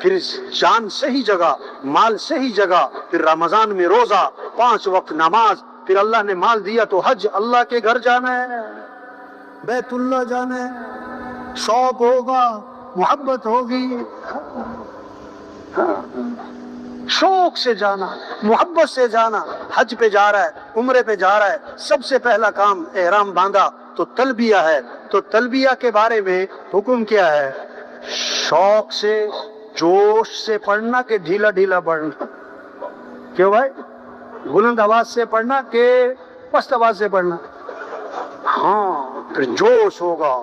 پھر جان صحیح جگہ، مال صحیح جگہ، پھر رمضان میں روزہ، 5 وقت نماز، پھر اللہ نے مال دیا تو حج، اللہ کے گھر جانا ہے، بیت اللہ جانا ہے، شوق ہوگا، محبت ہوگی، شوق سے جانا، محبت سے جانا۔ حج پہ جا رہا ہے، عمرے پہ جا رہا ہے، سب سے پہلا کام احرام باندھا تو تلبیہ ہے، تو تلبیہ کے بارے میں حکم کیا ہے؟ شوق سے، جوش سے پڑھنا کہ ڈھیلا ڈھیلا پڑھنا؟ کیوں بھائی؟ بلند آواز سے پڑھنا کہ پست آواز سے پڑھنا؟ ہاں، پھر جوش ہوگا،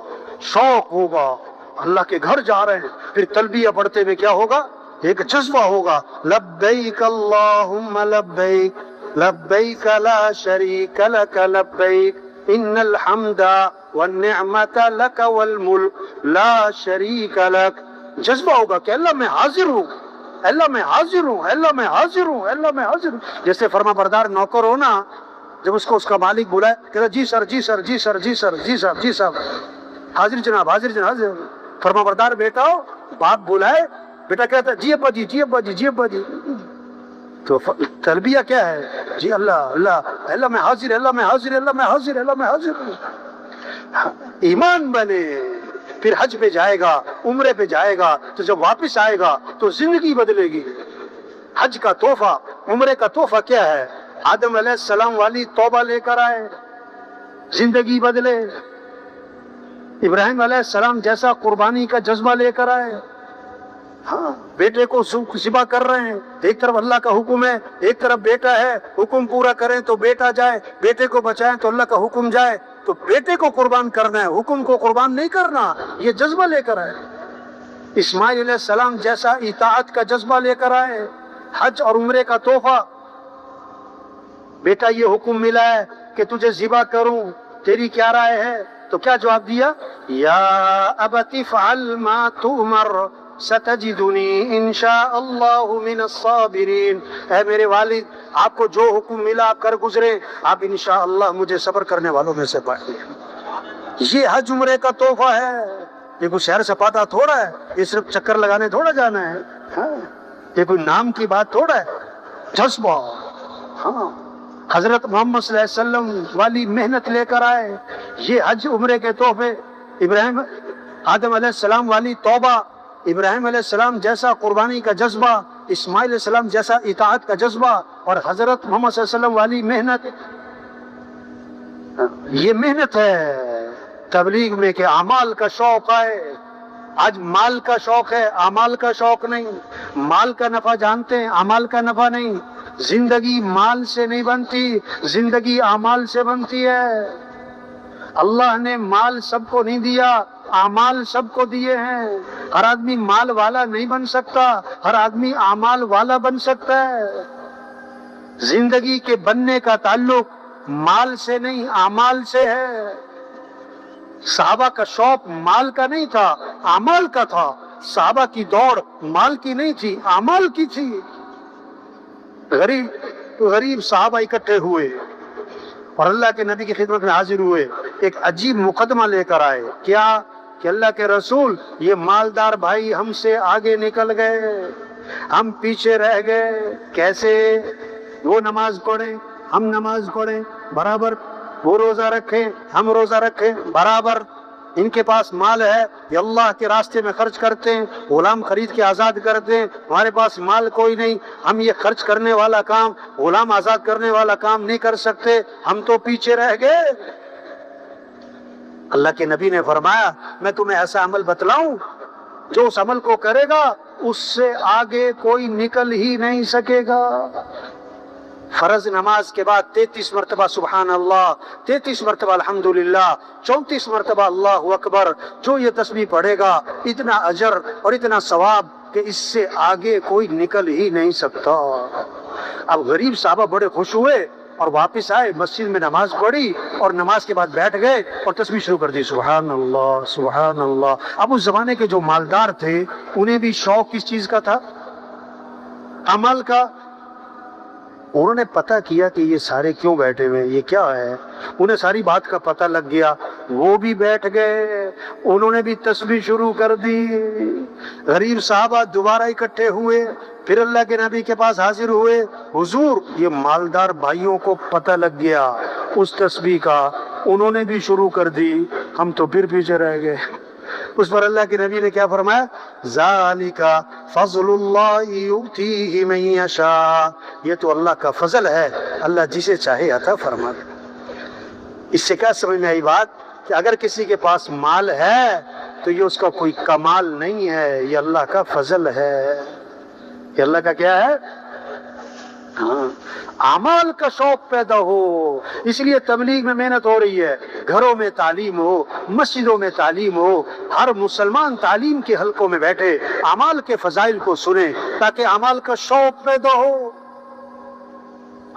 شوق ہوگا، اللہ کے گھر جا رہے ہیں، پھر تلبیہ پڑھتے ہوئے کیا ہوگا؟ ایک جذبہ ہوگا، لبیک اللہم لبیک لبیک لا شریک لک لبیک ان الحمد والنعمت لک والملک لا شریک لک۔ جذبہ ہوگا کہ اللہ میں حاضر ہوں، اللہ میں حاضر ہوں، اللہ میں حاضر ہوں، اللہ میں حاضر ہوں۔ جیسے فرما بردار نوکر ہونا، جب اس کو اس کا مالک بلائے کہتا جی سر جی سر جی سر جی سر جی صاحب جی صاحب، حاضر جناب حاضر جناب حاضر۔ فرما بردار بیٹا ہو، باپ بلائے، بیٹا کہتا جی ابا جی جی ابا جی جی ابا جی۔ تو تلبیہ کیا ہے؟ جی اللہ اللہ، اللہ میں حاضر، اللہ میں حاضر، اللہ میں حاضر، اللہ میں حاضر۔ ایمان بنے، پھر حج پہ جائے گا، عمرے پہ جائے گا، تو جب واپس آئے گا تو زندگی بدلے گی۔ حج کا تحفہ، عمرے کا تحفہ کیا ہے؟ آدم علیہ السلام والی توبہ لے کر آئے، زندگی بدلے۔ ابراہیم علیہ السلام جیسا قربانی کا جذبہ لے کر آئے۔ ہاں، بیٹے کو ذبح کر رہے ہیں، ایک طرف اللہ کا حکم ہے، ایک طرف بیٹا ہے، حکم پورا کریں تو بیٹا جائے، بیٹے کو بچائیں تو اللہ کا حکم جائے، تو بیٹے کو قربان کرنا ہے، حکم کو قربان نہیں کرنا، یہ جذبہ لے کر آئے۔ اسماعیل علیہ السلام جیسا اطاعت کا جذبہ لے کر آئے۔ حج اور عمرے کا تحفہ، بیٹا یہ حکم ملا ہے کہ تجھے ذبح کروں، تیری کیا رائے ہے؟ تو کیا جواب دیا؟ یا ابت افعل ما تؤمر ستجدنی انشاء اللہ من الصابرین۔ اے میرے والد، آپ کو جو حکم ملا آپ کر گزرے، آپ انشاءاللہ مجھے صبر کرنے والوں میں سے پائیں گے۔ یہ حج عمرے کا تحفہ ہے، یہ کوئی شہر سپاٹا تھوڑا ہے، یہ صرف چکر لگانے تھوڑا جانا ہے، یہ کوئی نام کی بات تھوڑا ہے، جذبہ۔ ہاں، حضرت محمد صلی اللہ علیہ وسلم والی محنت لے کر آئے، یہ حج عمرے کے تحفے۔ ابراہیم آدم علیہ السلام والی توبہ، ابراہیم علیہ السلام جیسا قربانی کا جذبہ، اسماعیل علیہ السلام جیسا اطاعت کا جذبہ، اور حضرت محمد صلی اللہ علیہ وسلم والی محنت۔ یہ محنت ہے تبلیغ میں کہ اعمال کا شوق ہے۔ آج مال کا شوق ہے، اعمال کا شوق نہیں۔ مال کا نفع جانتے ہیں، اعمال کا نفع نہیں۔ زندگی مال سے نہیں بنتی، زندگی اعمال سے بنتی ہے۔ اللہ نے مال سب کو نہیں دیا، اعمال سب کو دیے ہیں۔ ہر آدمی مال والا نہیں بن سکتا، ہر آدمی اعمال والا بن سکتا ہے۔ زندگی کے بننے کا تعلق مال سے نہیں، اعمال سے ہے۔ صحابہ کا شوق مال کا نہیں تھا، اعمال کا تھا۔ صحابہ کی دوڑ مال کی نہیں تھی، اعمال کی تھی۔ غریب صحابہ اکٹھے ہوئے اور اللہ کے نبی کی خدمت میں حاضر ہوئے، ایک عجیب مقدمہ لے کر آئے۔ کیا؟ کہ اللہ کے رسول، یہ مالدار بھائی ہم سے آگے نکل گئے، ہم پیچھے رہ گئے۔ کیسے؟ وہ نماز پڑھیں ہم نماز پڑھیں برابر، وہ روزہ رکھیں ہم روزہ رکھیں برابر، ان کے پاس مال ہے، یہ اللہ کے راستے میں خرچ کرتے ہیں، غلام خرید کے آزاد کرتے ہیں، ہمارے پاس مال کوئی نہیں، ہم یہ خرچ کرنے والا کام، غلام آزاد کرنے والا کام نہیں کر سکتے، ہم تو پیچھے رہ گئے۔ اللہ کے نبی نے فرمایا، میں تمہیں ایسا عمل بتلاؤں جو اس عمل کو کرے گا اس سے آگے کوئی نکل ہی نہیں سکے گا۔ فرض نماز کے بعد 33 مرتبہ سبحان اللہ، 33 مرتبہ الحمدللہ، 34 مرتبہ اللہ اکبر۔ جو یہ تسبیح پڑھے گا اتنا اجر اور اتنا ثواب کہ اس سے آگے کوئی نکل ہی نہیں سکتا۔ اب غریب صحابہ بڑے خوش ہوئے اور واپس آئے، مسجد میں نماز پڑھی اور نماز کے بعد بیٹھ گئے اور تسبیح شروع کر دی، سبحان اللہ سبحان اللہ۔ اب اس زمانے کے جو مالدار تھے انہیں بھی شوق کس چیز کا تھا؟ عمل کا۔ انہوں نے پتہ کیا کہ یہ سارے کیوں بیٹھے ہوئے ہیں، یہ کیا ہے، انہیں ساری بات کا پتہ لگ گیا، وہ بھی بیٹھ گئے، انہوں نے بھی تسبیح شروع کر دی۔ غریب صحابہ دوبارہ اکٹھے ہوئے، پھر اللہ کے نبی کے پاس حاضر ہوئے، حضور یہ مالدار بھائیوں کو پتہ لگ گیا اس تسبیح کا، انہوں نے بھی شروع کر دی، ہم تو پھر پیچھے رہ گئے۔ اس پر اللہ کے نبی نے کیا فرمایا؟ ذالک فضل اللہ یؤتیہ من یشاء، یہ تو اللہ کا فضل ہے، اللہ جسے چاہے عطا فرماتا۔ اس سے کیا سمجھ میں آئی بات کہ اگر کسی کے پاس مال ہے تو یہ اس کا کوئی کمال نہیں ہے، یہ اللہ کا فضل ہے، یہ اللہ کا کیا ہے؟ ہاں، اعمال کا شوق پیدا ہو۔ اس لیے تبلیغ میں محنت ہو رہی ہے، گھروں میں تعلیم ہو، مسجدوں میں تعلیم ہو، ہر مسلمان تعلیم کے حلقوں میں بیٹھے اعمال کے فضائل کو سنے تاکہ اعمال کا شوق پیدا ہو،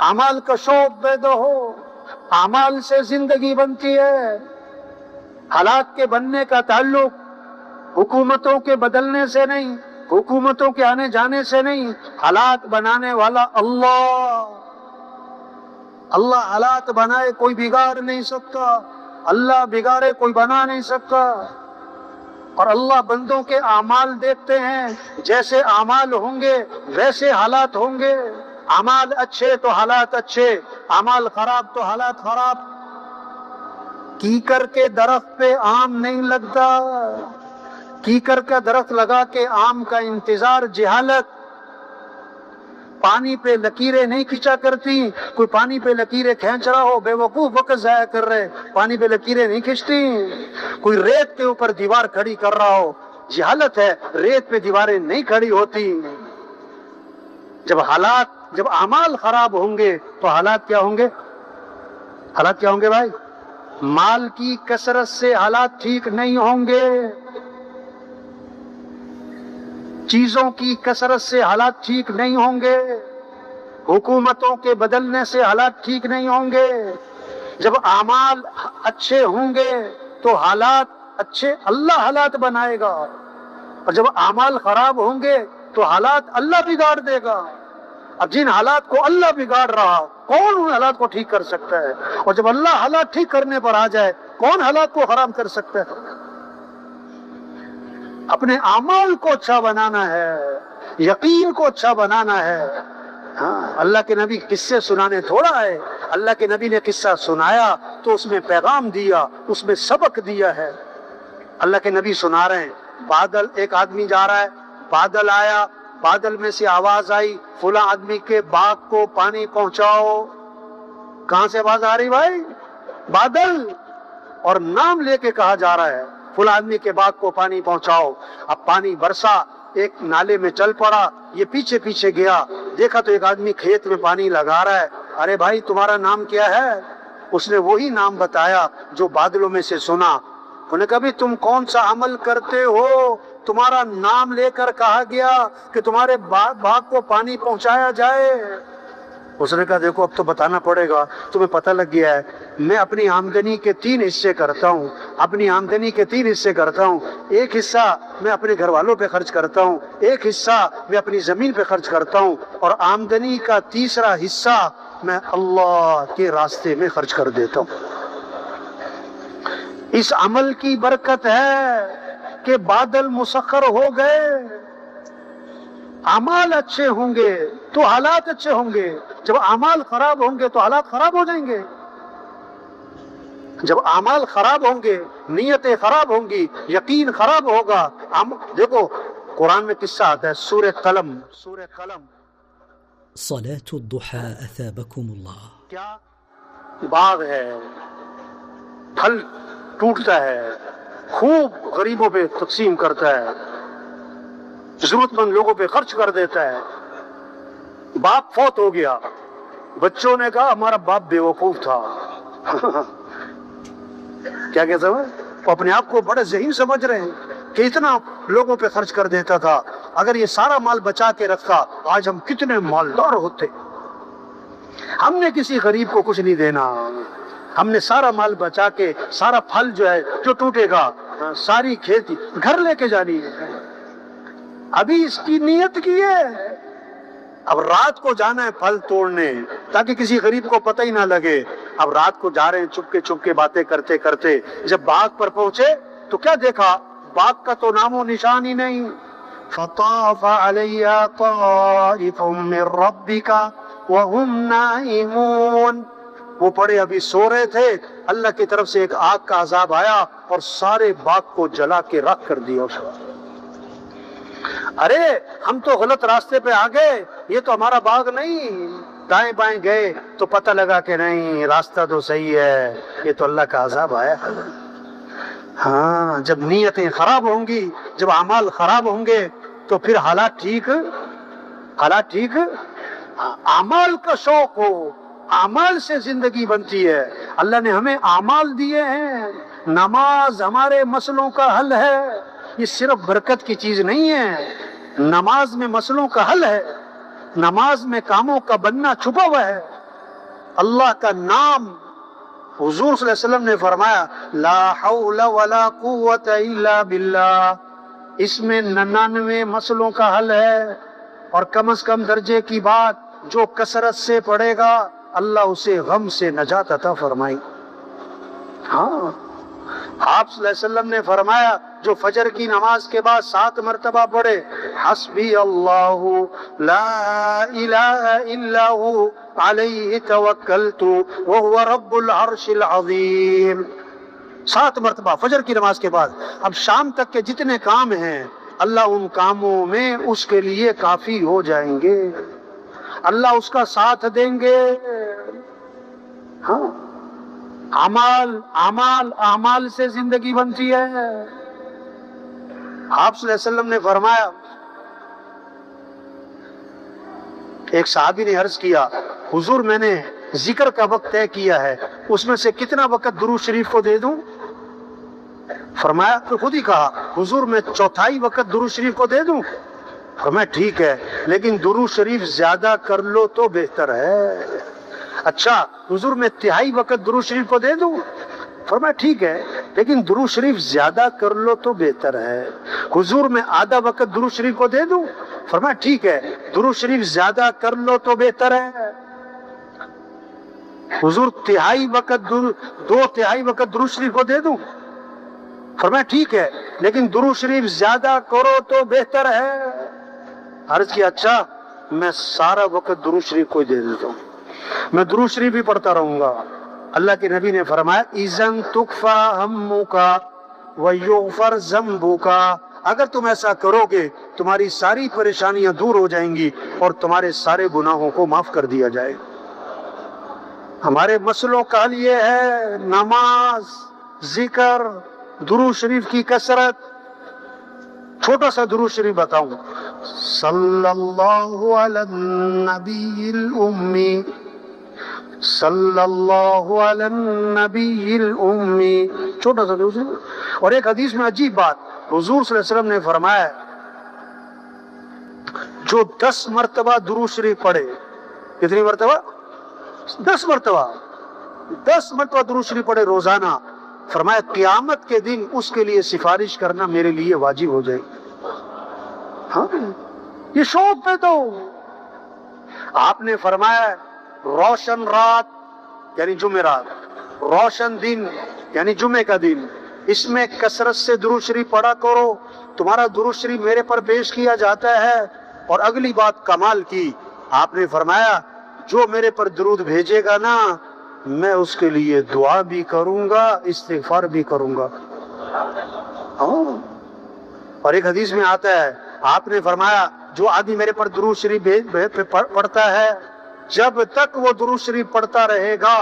اعمال کا شوق پیدا ہو۔ اعمال سے زندگی بنتی ہے، حالات کے بننے کا تعلق حکومتوں کے بدلنے سے نہیں، حکومتوں کے آنے جانے سے نہیں، حالات بنانے والا اللہ۔ اللہ حالات بنائے کوئی بگاڑ نہیں سکتا، اللہ بگاڑے کوئی بنا نہیں سکتا۔ اور اللہ بندوں کے اعمال دیکھتے ہیں، جیسے اعمال ہوں گے ویسے حالات ہوں گے، اعمال اچھے تو حالات اچھے، اعمال خراب تو حالات خراب۔ کیکر کے درخت پہ آم نہیں لگتا، کیکر کا درخت لگا کے آم کا انتظار جہالت۔ پانی پہ لکیریں نہیں کھینچا کرتی، کوئی پانی پہ لکیریں کھینچ رہا ہو بے وقوف وقت ضائع کر رہے، پانی پہ لکیریں نہیں کھینچتی۔ کوئی ریت کے اوپر دیوار کھڑی کر رہا ہو، جہالت ہے، ریت پہ دیواریں نہیں کھڑی ہوتی۔ جب اعمال خراب ہوں گے تو حالات کیا ہوں گے؟ حالات کیا ہوں گے بھائی؟ مال کی کثرت سے حالات ٹھیک نہیں ہوں گے، چیزوں کی کثرت سے حالات ٹھیک نہیں ہوں گے، حکومتوں کے بدلنے سے حالات ٹھیک نہیں ہوں گے۔ جب اعمال اچھے ہوں گے تو حالات اچھے اللہ حالات بنائے گا، اور جب اعمال خراب ہوں گے تو حالات اللہ بگاڑ دے گا۔ اب جن حالات کو اللہ بگاڑ رہا، کون ان حالات کو ٹھیک کر سکتا ہے؟ اور جب اللہ حالات ٹھیک کرنے پر آ جائے، کون حالات کو خراب کر سکتا ہے؟ اپنے اعمال کو اچھا بنانا ہے، یقین کو اچھا بنانا ہے۔ ہاں، اللہ کے نبی قصے سنانے تھوڑا ہے، اللہ کے نبی نے قصہ سنایا تو اس میں پیغام دیا، اس میں سبق دیا ہے۔ اللہ کے نبی سنا رہے ہیں، بادل، ایک آدمی جا رہا ہے، بادل آیا، بادل میں سے آواز آئی، فلاں آدمی کے باغ کو پانی پہنچاؤ۔ کہاں سے آواز آ رہی بھائی؟ بادل، اور نام لے کے کہا جا رہا ہے فلاں آدمی کے باغ کو پانی پہنچاؤ۔ اب پانی برسا، ایک نالے میں چل پڑا، یہ پیچھے پیچھے گیا، دیکھا تو ایک آدمی کھیت میں پانی لگا رہا ہے۔ ارے بھائی تمہارا نام کیا ہے؟ اس نے وہی نام بتایا جو بادلوں میں سے سنا۔ انہوں نے کہا بھی تم کون سا عمل کرتے ہو؟ تمہارا نام لے کر کہا گیا کہ تمہارے باغ کو پانی پہنچایا جائے۔ اس نے کہا دیکھو اب تو بتانا پڑے گا، تمہیں پتہ لگ گیا ہے میں اپنی آمدنی کے 3 حصے کرتا ہوں، اپنی آمدنی کے 3 حصے کرتا ہوں۔ ایک حصہ میں اپنے گھر والوں پہ خرچ کرتا ہوں، ایک حصہ میں اپنی زمین پہ خرچ کرتا ہوں، اور آمدنی کا تیسرا حصہ میں اللہ کے راستے میں خرچ کر دیتا ہوں۔ اس عمل کی برکت ہے کہ بادل مسخر ہو گئے۔ اعمال اچھے ہوں گے تو حالات اچھے ہوں گے، جب اعمال خراب ہوں گے تو حالات خراب ہو جائیں گے۔ جب اعمال خراب ہوں گے، نیتیں خراب ہوں گی، یقین خراب ہوگا۔ دیکھو قرآن میں قصہ آتا ہے، سورہ قلم، سورہ قلم۔ صلاة الضحى أثابكم الله۔ کیا باغ ہے، پھل ٹوٹتا ہے، خوب غریبوں پہ تقسیم کرتا ہے، ضرورت مند لوگوں پہ خرچ کر دیتا ہے۔ باپ فوت ہو گیا، بچوں نے کہا ہمارا باپ بے وقوف تھا۔ کیا کہتا ہے؟ وہ اپنے آپ کو بڑے ذہین سمجھ رہے ہیں کہ اتنا لوگوں پہ خرچ کر دیتا تھا، اگر یہ سارا مال بچا کے رکھا آج ہم کتنے مالدار ہوتے۔ ہم نے کسی غریب کو کچھ نہیں دینا، ہم نے سارا مال بچا کے سارا پھل جو ہے جو ٹوٹے گا، ساری کھیتی گھر لے کے جانی ہے۔ ابھی اس کی نیت کی ہے، اب رات کو جانا ہے پھل توڑنے تاکہ کسی غریب کو پتہ ہی نہ لگے. اب رات کو جا رہے ہیں چپ کے باتیں کرتے کرتے. جب باغ پر پہنچے تو کیا دیکھا؟ باغ کا تو نام و نشان ہی نہیں. فطاف علیہا طائف من ربک وهم نائمون. وہ پڑے ابھی سو رہے تھے، اللہ کی طرف سے ایک آگ کا عذاب آیا اور سارے باغ کو جلا کے راکھ کر دیا. ارے ہم تو غلط راستے پہ آ گئے، یہ تو ہمارا باغ نہیں. دائیں بائیں گئے تو پتہ لگا کہ نہیں، راستہ تو صحیح ہے، یہ تو اللہ کا عذاب آیا. ہاں، جب نیتیں خراب ہوں گی، جب اعمال خراب ہوں گے تو پھر حالات ٹھیک. اعمال کا شوق ہو، اعمال سے زندگی بنتی ہے. اللہ نے ہمیں اعمال دیے ہیں. نماز ہمارے مسئلوں کا حل ہے، یہ صرف برکت کی چیز نہیں ہے. نماز میں مسئلوں کا حل ہے، نماز میں کاموں کا بننا چھپا ہوا ہے. اللہ کا نام، حضور صلی اللہ علیہ وسلم نے فرمایا لا حول ولا قوت الا باللہ، اس میں 99 مسئلوں کا حل ہے. اور کم از کم درجے کی بات، جو کثرت سے پڑھے گا اللہ اسے غم سے نجات عطا فرمائی. ہاں، آپ صلی اللہ علیہ وسلم نے فرمایا جو فجر کی نماز کے بعد 7 مرتبہ پڑھے حسبی اللہ لا الہ الا ہو علیہ توکلت وہو رب العرش العظیم، 7 مرتبہ فجر کی نماز کے بعد. اب شام تک کے جتنے کام ہیں اللہ ان کاموں میں اس کے لیے کافی ہو جائیں گے، اللہ اس کا ساتھ دیں گے. ہاں، اعمال سے زندگی بنتی ہے. آپ صلی اللہ علیہ وسلم نے فرمایا، ایک صحابی نے عرض کیا حضور میں نے ذکر کا وقت طے کیا ہے، اس میں سے کتنا وقت درود شریف کو دے دوں؟ فرمایا، تو خود ہی کہا حضور میں 1/4 وقت درود شریف کو دے دوں؟ فرمایا ٹھیک ہے، لیکن درود شریف زیادہ کر لو تو بہتر ہے. اچھا حضور میں 1/3 وقت درود شریف کو دے دوں؟ فرمایا ٹھیک ہے، لیکن درود شریف زیادہ کر لو تو بہتر ہے. حضور میں آدھا وقت درود شریف کو دے دوں؟ فرمایا ٹھیک ہے، درود شریف زیادہ کر لو تو بہتر ہے. حضور 2/3 وقت درود شریف کو دے دوں؟ فرمایا ٹھیک ہے، لیکن درود شریف زیادہ کرو تو بہتر ہے. عرض کیا اچھا میں سارا وقت درود شریف کو دے دیتا ہوں، میں درود شریف بھی پڑھتا رہوں گا. اللہ کے نبی نے فرمایا اذن تکفا ہمک ویغفر ذنبک، اگر تم ایسا کرو گے تمہاری ساری پریشانیاں دور ہو جائیں گی اور تمہارے سارے گناہوں کو معاف کر دیا جائے. ہمارے مسئلوں کا حل یہ ہے نماز، ذکر، درود شریف کی کثرت. چھوٹا سا درود شریف بتاؤں، صلی اللہ علی النبی الامی، صلی اللہ علی النبی الامی، چھوٹا سا درود شریف. اور ایک حدیث میں عجیب بات، حضور صلی اللہ علیہ وسلم نے فرمایا جو 10 مرتبہ درود شریف پڑھے، کتنی مرتبہ؟ 10 مرتبہ 10 مرتبہ درود شریف پڑھے روزانہ، فرمایا قیامت کے دن اس کے لیے سفارش کرنا میرے لیے واجب ہو جائے. ہاں، یہ شوق ہے. تو آپ نے فرمایا روشن رات یعنی جمعرات، روشن دن یعنی جمعے کا دن، اس میں کثرت سے درود شریف پڑھا کرو، تمہارا درود شریف میرے پر پیش کیا جاتا ہے. اور اگلی بات کمال کی، آپ نے فرمایا جو میرے پر درود بھیجے گا نا میں اس کے لیے دعا بھی کروں گا، استغفار بھی کروں گا. اور ایک حدیث میں آتا ہے آپ نے فرمایا جو آدمی میرے پر درود شریف پڑھتا ہے جب تک وہ درود شریف پڑھتا رہے گا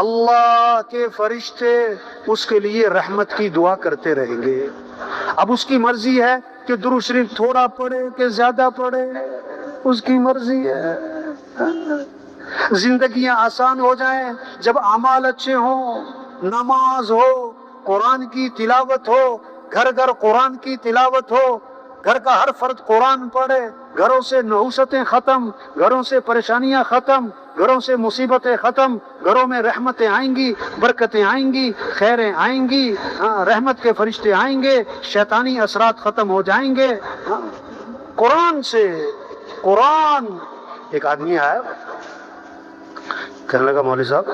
اللہ کے فرشتے اس کے لیے رحمت کی دعا کرتے رہیں گے. اب اس کی مرضی ہے کہ درود شریف تھوڑا پڑھے کہ زیادہ پڑھے، اس کی مرضی ہے. زندگیاں آسان ہو جائیں جب اعمال اچھے ہوں، نماز ہو، قرآن کی تلاوت ہو، گھر گھر قرآن کی تلاوت ہو، گھر کا ہر فرد قرآن پڑھے، گھروں سے نحوستیں ختم، گھروں سے پریشانیاں ختم، گھروں سے مصیبتیں ختم، گھروں میں رحمتیں آئیں گی، برکتیں آئیں گی، خیریں آئیں گی، رحمت کے فرشتے آئیں گے، شیطانی اثرات ختم ہو جائیں گے. قرآن سے قرآن. ایک آدمی آیا, کہنے لگا مولوی صاحب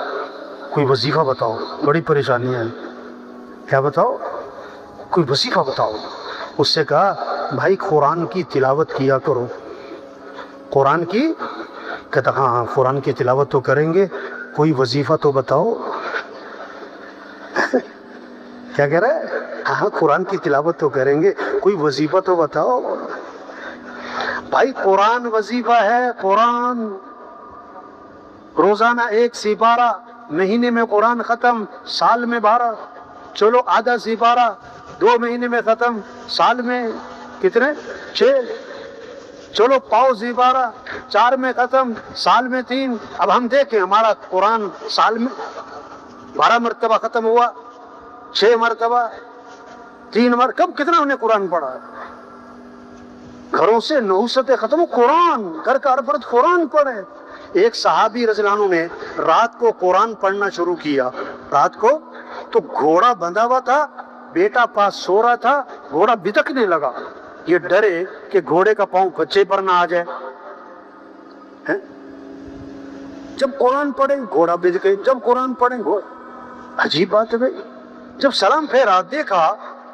کوئی وظیفہ بتاؤ, بڑی پریشانی ہے. کیا بتاؤ؟ کوئی وظیفہ بتاؤ. اس سے کہا بھائی قرآن کی تلاوت کیا کرو. قرآن کی؟ کہتا ہاں قرآن کی تلاوت تو کریں گے, کوئی وظیفہ تو بتاؤ. کیا کہہ رہا ہے؟ ہاں قرآن کی تلاوت تو کریں گے, کوئی وظیفہ تو بتاؤ. بھائی قرآن وظیفہ ہے. قرآن روزانہ 1 سپارہ, مہینے میں قرآن ختم, سال میں 12. چلو آدھا سپارہ 2 مہینے میں ختم, سال میں کتنے؟ 6. چلو پاؤ سپارہ 4 میں ختم, سال میں 3. اب ہم دیکھیں ہمارا قرآن سال میں 12 مرتبہ ختم ہوا, 6 مرتبہ, 3 مرتبہ, کب کتنا ہم نے قرآن پڑھا؟ گھروں سے نحوستیں ختم. قرآن, گھر کا ہر فرد قرآن پڑھے. ایک صحابی رضی اللہ عنہ نے رات کو قرآن پڑھنا شروع کیا. رات کو تو گھوڑا بندھا ہوا تھا, بیٹا پاس سو رہا تھا, گھوڑا بتکنے لگا, یہ ڈرے کہ گھوڑے کا پاؤں بچے پر نہ آ جائے. جب قرآن پڑھے گھوڑا بتکے, جب قرآن پڑھے گھوڑا. عجیب بات ہے بھائی. جب سلام پھیرا دیکھا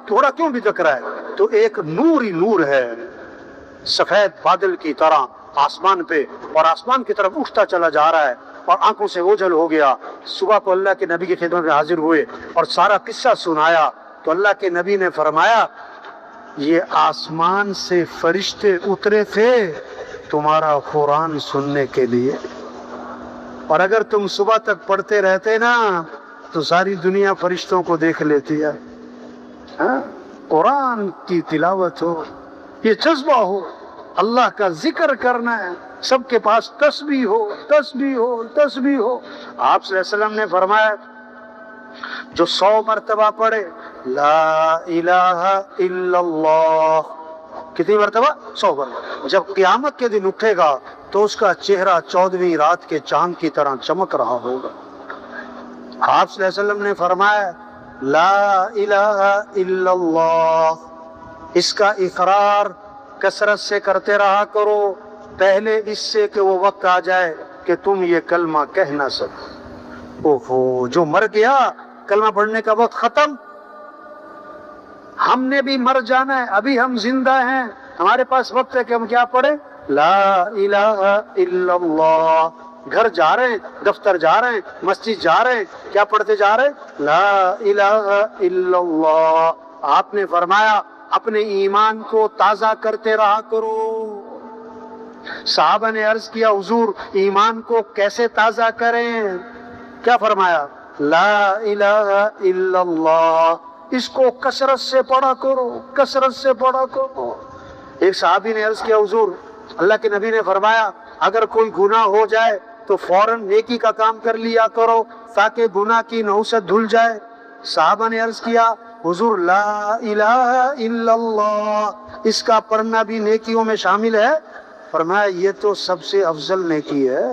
گھوڑا کیوں بتک رہا ہے, تو ایک نور ہی نور ہے سفید بادل کی طرح آسمان پہ, اور آسمان کی طرف اٹھتا چلا جا رہا ہے, اور آنکھوں سے اوجھل ہو گیا. صبح کو اللہ کے نبی کی خدمت میں حاضر ہوئے اور سارا قصہ سنایا, تو اللہ کے نبی نے فرمایا یہ آسمان سے فرشتے اترے تھے تمہارا قرآن سننے کے لیے, اور اگر تم صبح تک پڑھتے رہتے نا تو ساری دنیا فرشتوں کو دیکھ لیتی ہے. قرآن کی تلاوت ہو, یہ جذبہ ہو, اللہ کا ذکر کرنا ہے. سب کے پاس تسبیح ہو, تسبیح ہو, تسبیح ہو. آپ صلی اللہ علیہ وسلم نے فرمایا جو 100 مرتبہ پڑھے لا الہ الا اللہ, کتنی مرتبہ؟ 100 مرتبہ. جب قیامت کے دن اٹھے گا تو اس کا چہرہ 14ویں رات کے چاند کی طرح چمک رہا ہوگا. آپ صلی اللہ علیہ وسلم نے فرمایا لا الہ الا اللہ, اس کا اقرار کثرت سے کرتے رہا کرو, پہلے اس سے کہ وہ وقت آ جائے کہ تم یہ کلمہ کہہ نہ سکو. اوہو, جو مر گیا کلمہ پڑھنے کا وقت ختم. ہم نے بھی مر جانا ہے, ابھی ہم زندہ ہیں, ہمارے پاس وقت ہے کہ ہم کیا پڑھیں؟ لا الہ الا اللہ. گھر جا رہے ہیں, دفتر جا رہے ہیں, مسجد جا رہے ہیں, کیا پڑھتے جا رہے ہیں؟ لا الہ الا اللہ. آپ نے فرمایا اپنے ایمان کو تازہ کرتے رہا کرو. صحابہ نے عرض کیا حضور ایمان کو کیسے تازہ کریں؟ کیا فرمایا؟ لا الہ الا اللہ, اس کو کثرت سے پڑھا کرو, کثرت سے پڑھا کرو. ایک صحابی نے عرض کیا حضور, اللہ کے نبی نے فرمایا اگر کوئی گناہ ہو جائے تو فوراً نیکی کا کام کر لیا کرو تاکہ گناہ کی نحوست دھل جائے. صحابہ نے عرض کیا حضور لا الہ الا اللہ, اس کا پڑھنا بھی نیکیوں میں شامل ہے؟ فرمایا یہ تو سب سے افضل نیکی ہے.